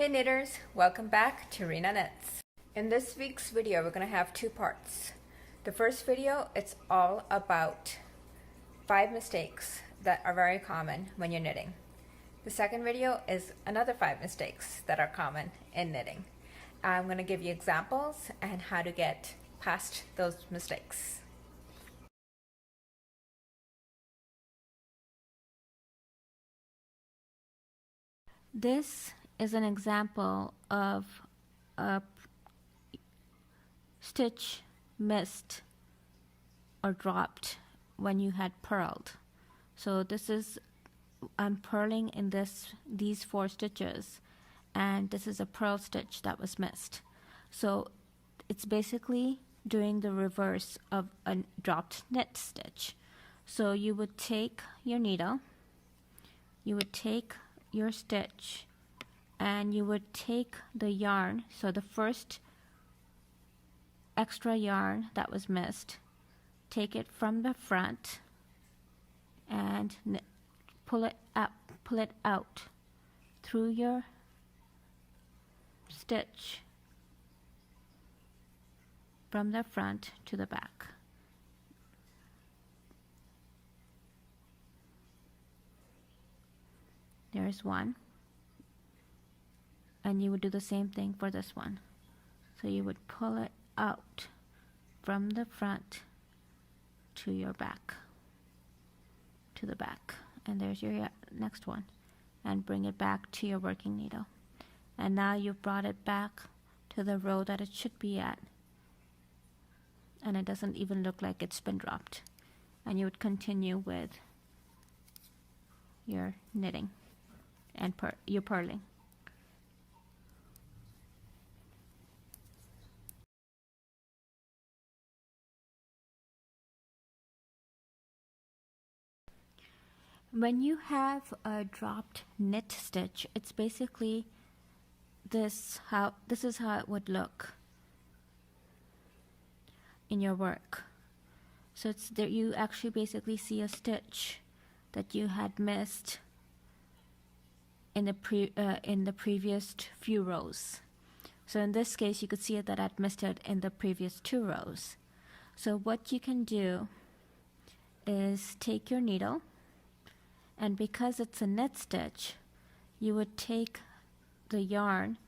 Hey knitters, welcome back to Rena Knits. In this week's video, we're going to have two parts. The first video, it's all about 5 mistakes that are very common when you're knitting. The second video is another 5 mistakes that are common in knitting. I'm going to give you examples and how to get past those mistakes. This is an example of a stitch missed or dropped when you had purled. So I'm purling in these 4 stitches, and this is a purl stitch that was missed. So it's basically doing the reverse of a dropped knit stitch. So you would take your needle, you would take your stitch, and you would take the yarn, so the first extra yarn that was missed, take it from the front and pull it out through your stitch from the front to the back. There's one, and you would do the same thing for this one. So you would pull it out from the front to your back, to the back, and there's your next one, and bring it back to your working needle. And now you've brought it back to the row that it should be at, and it doesn't even look like it's been dropped. And you would continue with your knitting and your purling. When you have a dropped knit stitch, it's basically this is how it would look in your work. So it's there, you actually basically see a stitch that you had missed in the previous few rows. So in this case, you could see that I'd missed it in the previous 2 rows. So what you can do is take your needle, and because it's a knit stitch, you would take the yarn.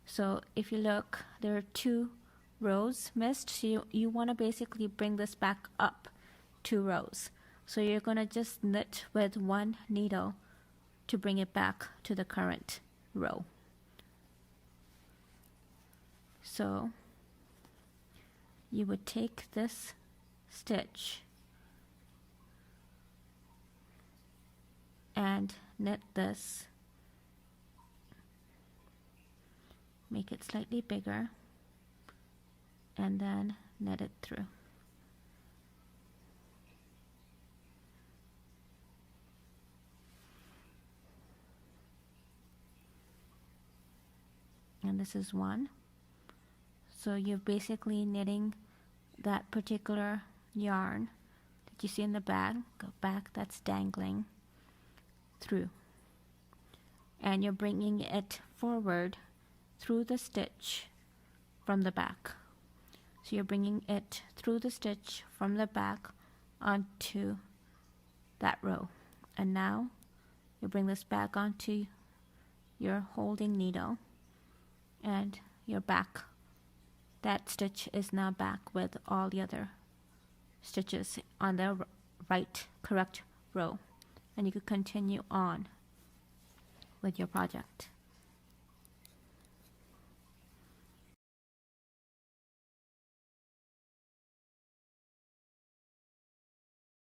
So if you look, there are 2 rows missed, so you want to basically bring this back up 2 rows. So you're going to just knit with 1 needle to bring it back to the current row. So you would take this stitch and knit this, make it slightly bigger, and then knit it through. And this is 1. So you're basically knitting that particular yarn that you see in the back, that's dangling through, and you're bringing it forward through the stitch from the back. So you're bringing it through the stitch from the back onto that row, and now you bring this back onto your holding needle, and you're back. That stitch is now back with all the other stitches on the correct row, and you could continue on with your project.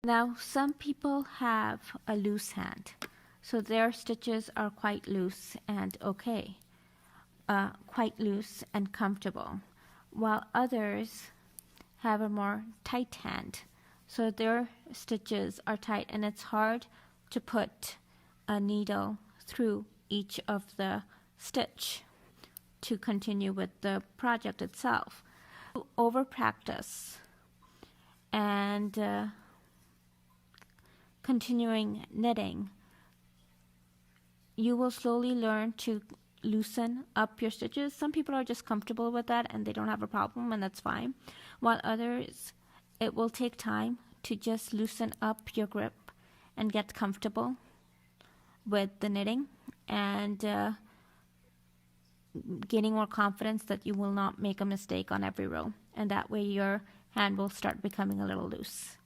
Now, some people have a loose hand, so their stitches are quite loose and okay, quite loose and comfortable, while others have a more tight hand, so their stitches are tight and it's hard to put a needle through each of the stitch to continue with the project itself. Over practice and continuing knitting, you will slowly learn to loosen up your stitches. Some people are just comfortable with that and they don't have a problem, and that's fine. While others, it will take time to just loosen up your grip and get comfortable with the knitting, and gaining more confidence that you will not make a mistake on every row, and that way your hand will start becoming a little loose.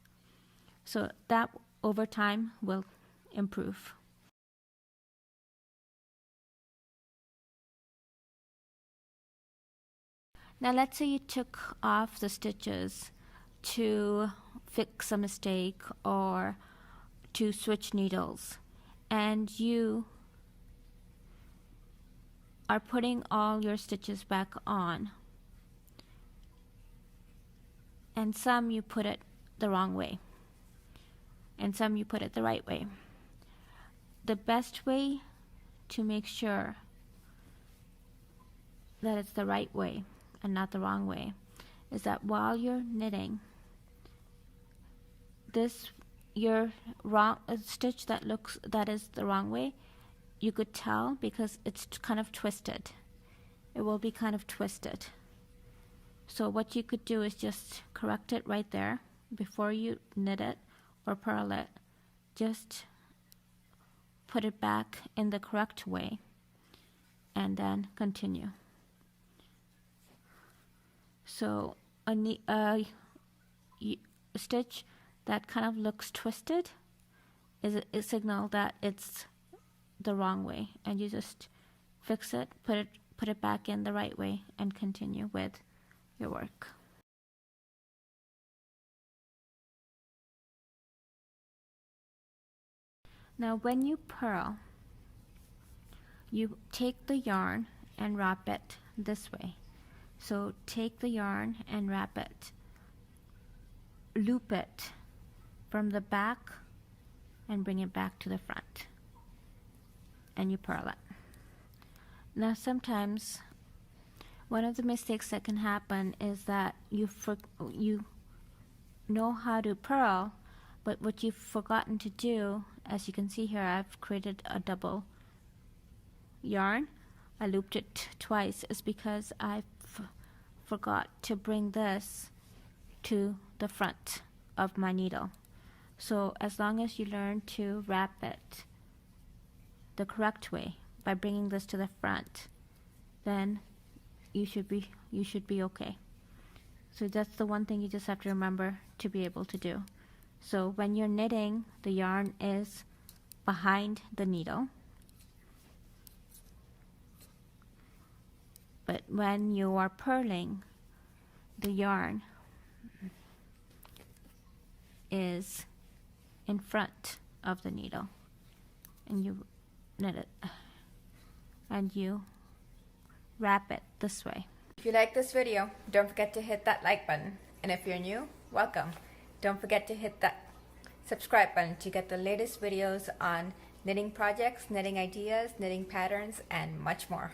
So that over time will improve. Now let's say you took off the stitches to fix a mistake or to switch needles, and you are putting all your stitches back on, and some you put it the wrong way and some you put it the right way. The best way to make sure that it's the right way and not the wrong way is that while you're knitting, your wrong stitch that is the wrong way, you could tell because it's kind of twisted. It will be kind of twisted. So what you could do is just correct it right there before you knit it or purl it. Just put it back in the correct way and then continue. So a stitch that kind of looks twisted is a signal that it's the wrong way, and you just fix it, put it back in the right way, and continue with your work. Now when you purl, you take the yarn and wrap it this way. So take the yarn and wrap it, loop it from the back and bring it back to the front, and you purl it. Now sometimes one of the mistakes that can happen is that you know how to purl, but what you've forgotten to do, as you can see here, I've created a double yarn. I looped it twice, is because I forgot to bring this to the front of my needle. So as long as you learn to wrap it the correct way by bringing this to the front, then you should be okay. So that's the one thing you just have to remember to be able to do. So when you're knitting, the yarn is behind the needle, but when you are purling, the yarn is in front of the needle, and you knit it and you wrap it this way. If you like this video, don't forget to hit that like button, and if you're new, welcome. Don't forget to hit that subscribe button to get the latest videos on knitting projects, knitting ideas, knitting patterns, and much more.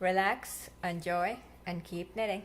Relax, enjoy, and keep knitting.